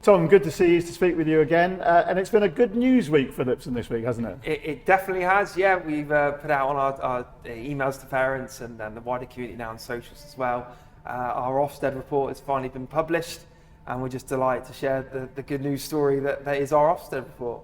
Tom, good to see you, to speak with you again. And it's been a good news week for Lipson this week, hasn't it? It definitely has, yeah. We've put out on our emails to parents and the wider community now on socials as well. Our OFSTED report has finally been published, and we're just delighted to share the good news story that is our OFSTED report.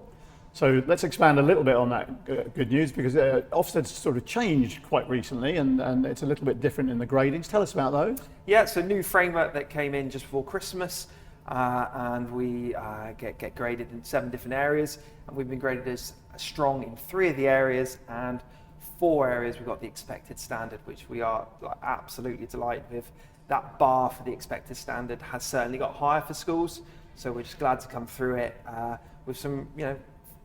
So let's expand a little bit on that good news, because OFSTED's sort of changed quite recently, and it's a little bit different in the gradings. Tell us about those. Yeah, it's a new framework that came in just before Christmas, and we get graded in 7 different areas, and we've been graded as strong in 3 of the areas, and 4 areas we've got the expected standard, which we are absolutely delighted with. That bar for the expected standard has certainly got higher for schools, so we're just glad to come through it with some,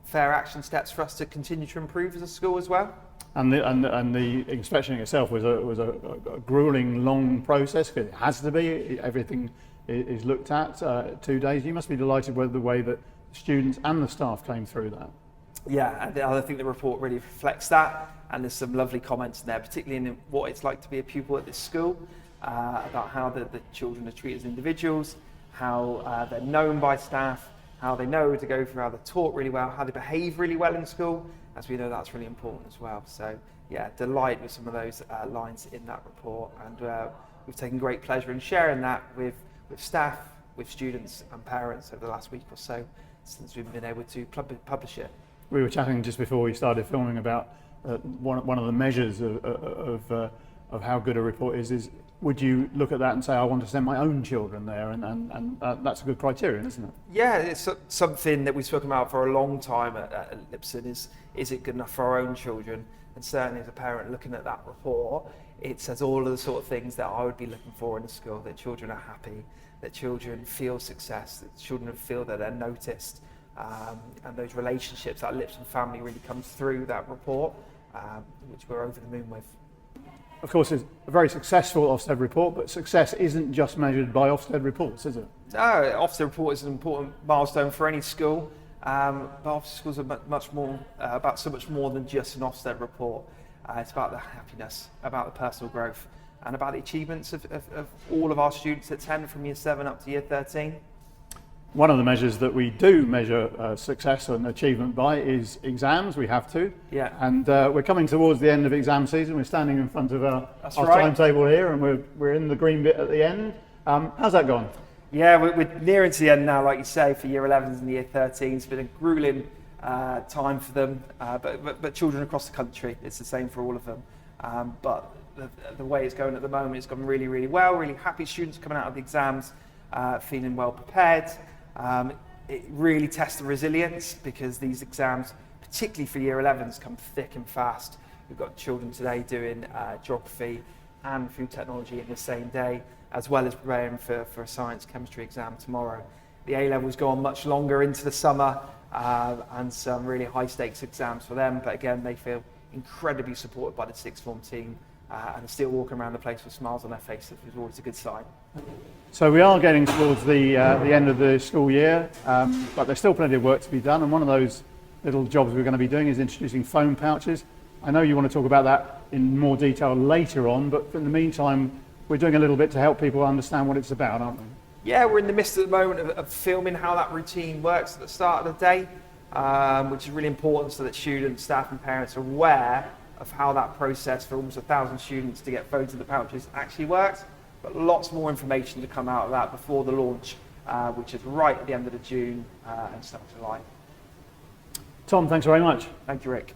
fair action steps for us to continue to improve as a school as well. And the inspection itself was a grueling, long process, because it has to be. Everything is looked at 2 days. You must be delighted with the way that students and the staff came through that. Yeah, and I think the report really reflects that, and there's some lovely comments in there, particularly in what it's like to be a pupil at this school, about how the children are treated as individuals, how they're known by staff, how they know to go through, how they're taught really well, how they behave really well in school, as we know that's really important as well. So yeah, delight with some of those lines in that report, and we've taken great pleasure in sharing that with staff, with students and parents over the last week or so since we've been able to publish it. We were chatting just before we started filming about one of the measures of how good a report is would you look at that and say, I want to send my own children there, and that's a good criterion, isn't it? Yeah, it's something that we've spoken about for a long time at Lipson. Is it good enough for our own children? And certainly as a parent looking at that report, it says all of the sort of things that I would be looking for in a school: that children are happy, that children feel success, that children feel that they're noticed, and those relationships, that Lipson family really comes through that report, which we're over the moon with. Of course, it's a very successful Ofsted report, but success isn't just measured by Ofsted reports, is it? No, Ofsted report is an important milestone for any school, but Ofsted schools are much more about so much more than just an Ofsted report. It's about the happiness, about the personal growth, and about the achievements of all of our students that attend from year 7 up to year 13. One of the measures that we do measure success and achievement by is exams. We have to. Yeah. And we're coming towards the end of exam season. We're standing in front of our right. timetable here, and we're in the green bit at the end. How's that gone? Yeah, we're nearing to the end now, like you say, for year 11s and year 13s. It's been a grueling time for them, but children across the country, it's the same for all of them. But the way it's going at the moment, it's gone really, really well. Really happy students coming out of the exams, feeling well prepared. It really tests the resilience, because these exams, particularly for year 11s, come thick and fast. We've got children today doing geography and food technology in the same day, as well as preparing for a science chemistry exam tomorrow. The A-levels go on much longer into the summer, and some really high stakes exams for them, but again, they feel incredibly supported by the sixth form team, and are still walking around the place with smiles on their faces, which is always a good sign. So we are getting towards the end of the school year, but there's still plenty of work to be done, and one of those little jobs we're going to be doing is introducing foam pouches. I know you want to talk about that in more detail later on, but in the meantime, we're doing a little bit to help people understand what it's about, aren't we? Yeah, we're in the midst at the moment of filming how that routine works at the start of the day, which is really important so that students, staff and parents are aware of how that process for almost 1,000 students to get phones in the pouches actually works. But lots more information to come out of that before the launch, which is right at the end of June and start of July. Tom, thanks very much. Thank you, Rick.